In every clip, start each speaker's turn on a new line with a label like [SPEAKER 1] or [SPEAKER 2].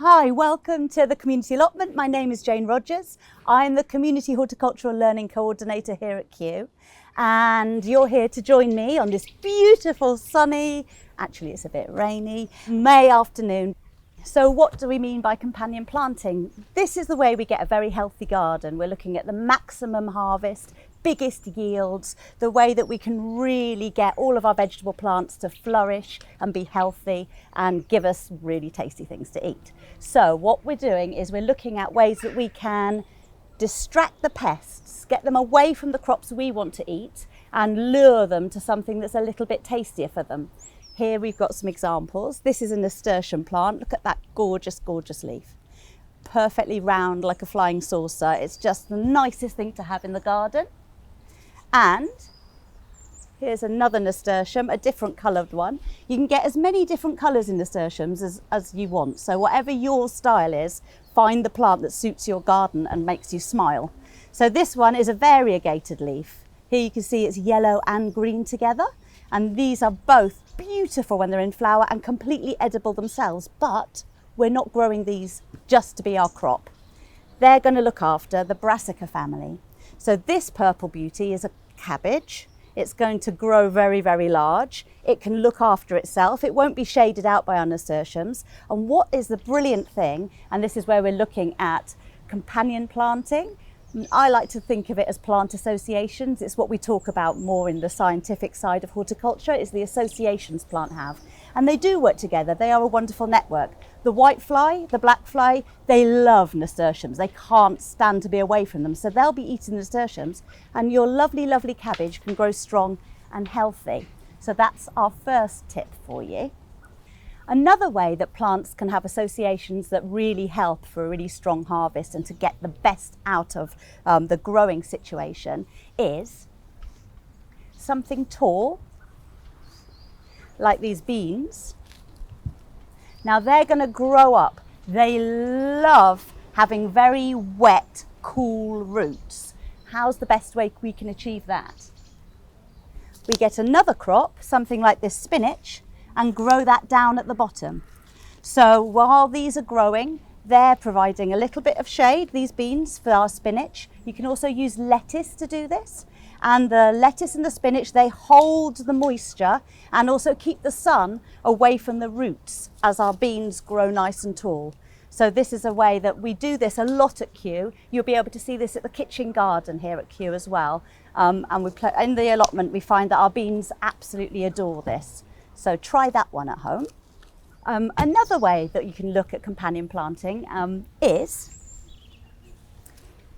[SPEAKER 1] Hi, welcome to the Community Allotment. My name is Jane Rogers. I'm the Community Horticultural Learning Coordinator here at Kew, and you're here to join me on this beautiful sunny, actually it's a bit rainy, May afternoon. So what do we mean by companion planting? This is the way we get a very healthy garden. We're looking at the maximum harvest, biggest yields, the way that we can really get all of our vegetable plants to flourish and be healthy and give us really tasty things to eat. So what we're doing is we're looking at ways that we can distract the pests, get them away from the crops we want to eat and lure them to something that's a little bit tastier for them. Here we've got some examples. This is a nasturtium plant. Look at that gorgeous, gorgeous leaf. Perfectly round like a flying saucer. It's just the nicest thing to have in the garden. And here's another nasturtium, a different coloured one. You can get as many different colours in nasturtiums as you want. So whatever your style is, find the plant that suits your garden and makes you smile. So this one is a variegated leaf. Here you can see it's yellow and green together. And these are both beautiful when they're in flower and completely edible themselves, but we're not growing these just to be our crop. They're going to look after the brassica family. So this purple beauty is a cabbage. It's going to grow very, very large. It can look after itself. It won't be shaded out by our nasturtiums. And what is the brilliant thing, and this is where we're looking at companion planting, I like to think of it as plant associations. It's what we talk about more in the scientific side of horticulture, is the associations plants have. And they do work together. They are a wonderful network. The whitefly, the blackfly, they love nasturtiums. They can't stand to be away from them. So they'll be eating nasturtiums and your lovely, lovely cabbage can grow strong and healthy. So that's our first tip for you. Another way that plants can have associations that really help for a really strong harvest and to get the best out of the growing situation is something tall, like these beans. Now they're going to grow up. They love having very wet, cool roots. How's the best way we can achieve that? We get another crop, something like this spinach, and grow that down at the bottom. So while these are growing, they're providing a little bit of shade, these beans, for our spinach. You can also use lettuce to do this. And the lettuce and the spinach, they hold the moisture and also keep the sun away from the roots as our beans grow nice and tall. So this is a way that we do this a lot at Kew. You'll be able to see this at the kitchen garden here at Kew as well. And in the allotment, we find that our beans absolutely adore this. So try that one at home. Another way that you can look at companion planting is,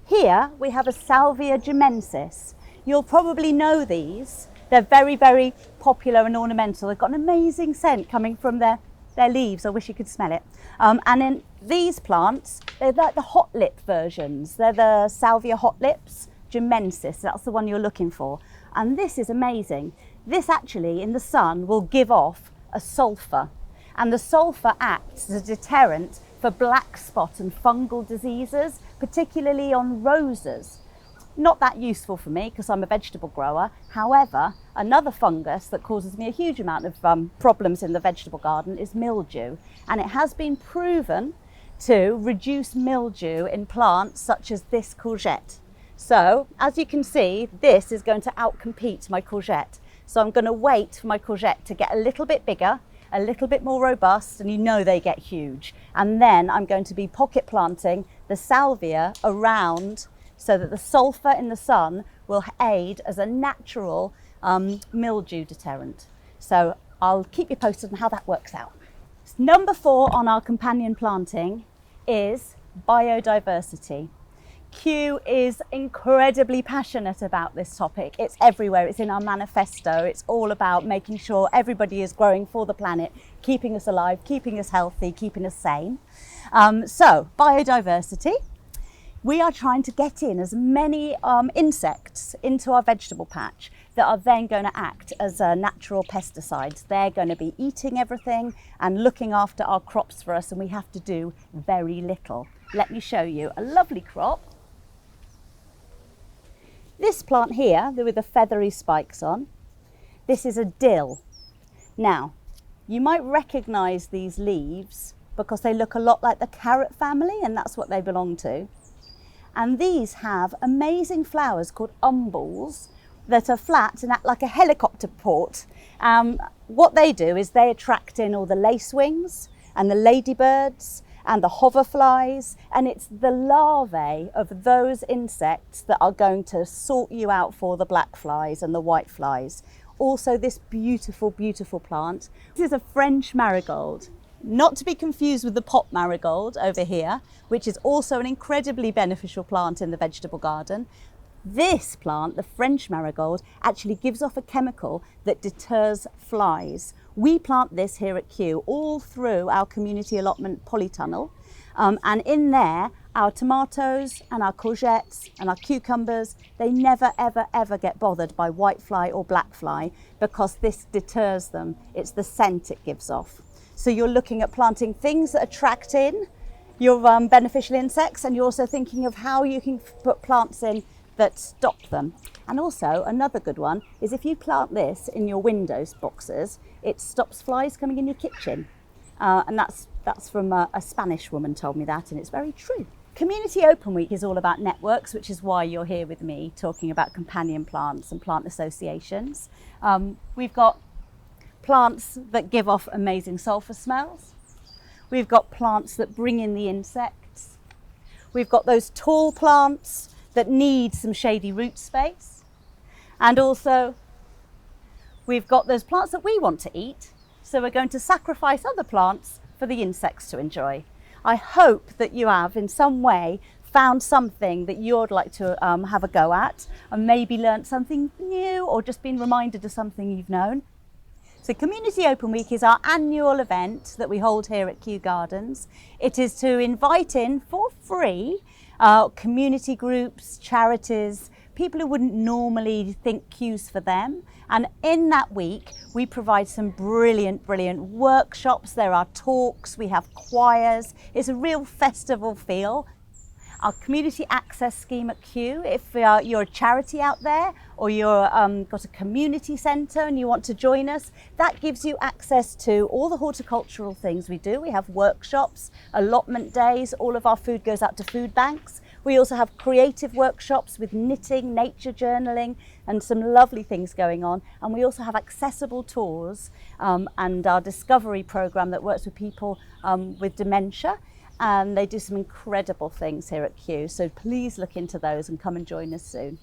[SPEAKER 1] here we have a Salvia Jamensis. You'll probably know these. They're very, very popular and ornamental. They've got an amazing scent coming from their leaves. I wish you could smell it. And in these plants, they're like the hot lip versions. They're the Salvia hot lips, Jamensis. That's the one you're looking for. And this is amazing. This actually in the sun will give off a sulphur, and the sulphur acts as a deterrent for black spot and fungal diseases, particularly on roses. Not that useful for me because I'm a vegetable grower. However, another fungus that causes me a huge amount of problems in the vegetable garden is mildew, and it has been proven to reduce mildew in plants such as this courgette. So as you can see, this is going to outcompete my courgette. So I'm going to wait for my courgette to get a little bit bigger, a little bit more robust, and you know they get huge. And then I'm going to be pocket planting the salvia around so that the sulphur in the sun will aid as a natural mildew deterrent. So I'll keep you posted on how that works out. Number 4 on our companion planting is biodiversity. Kew is incredibly passionate about this topic. It's everywhere. It's in our manifesto. It's all about making sure everybody is growing for the planet, keeping us alive, keeping us healthy, keeping us sane. So biodiversity. We are trying to get in as many insects into our vegetable patch that are then going to act as natural pesticides. They're going to be eating everything and looking after our crops for us, and we have to do very little. Let me show you a lovely crop. This plant here, with the feathery spikes on, this is a dill. Now, you might recognise these leaves because they look a lot like the carrot family, and that's what they belong to. And these have amazing flowers called umbels that are flat and act like a helicopter port. What they do is they attract in all the lacewings and the ladybirds and the hoverflies, and it's the larvae of those insects that are going to sort you out for the black flies and the white flies. Also this beautiful, beautiful plant. This is a French marigold, not to be confused with the pot marigold over here, which is also an incredibly beneficial plant in the vegetable garden. This plant, the French marigold, actually gives off a chemical that deters flies. We plant this here at Kew all through our community allotment polytunnel, and in there our tomatoes and our courgettes and our cucumbers, they never ever ever get bothered by whitefly or blackfly because this deters them. It's the scent it gives off. So you're looking at planting things that attract in your beneficial insects, and you're also thinking of how you can put plants in that stop them. And also another good one is if you plant this in your windows boxes, it stops flies coming in your kitchen. And that's from a Spanish woman told me that, and it's very true. Community Open Week is all about networks, which is why you're here with me talking about companion plants and plant associations. We've got plants that give off amazing sulfur smells. We've got plants that bring in the insects. We've got those tall plants that need some shady root space. And also we've got those plants that we want to eat. So we're going to sacrifice other plants for the insects to enjoy. I hope that you have in some way found something that you'd like to have a go at, and maybe learnt something new or just been reminded of something you've known. So Community Open Week is our annual event that we hold here at Kew Gardens. It is to invite in for free community groups, charities, people who wouldn't normally think Kew's for them. And in that week, we provide some brilliant, brilliant workshops. There are talks, we have choirs. It's a real festival feel. Our community access scheme at Kew, if you're a charity out there or you're got a community centre and you want to join us, that gives you access to all the horticultural things we do. We have workshops, allotment days, all of our food goes out to food banks. We also have creative workshops with knitting, nature journaling, and some lovely things going on. And we also have accessible tours and our discovery programme that works with people with dementia. And they do some incredible things here at Kew. So please look into those and come and join us soon.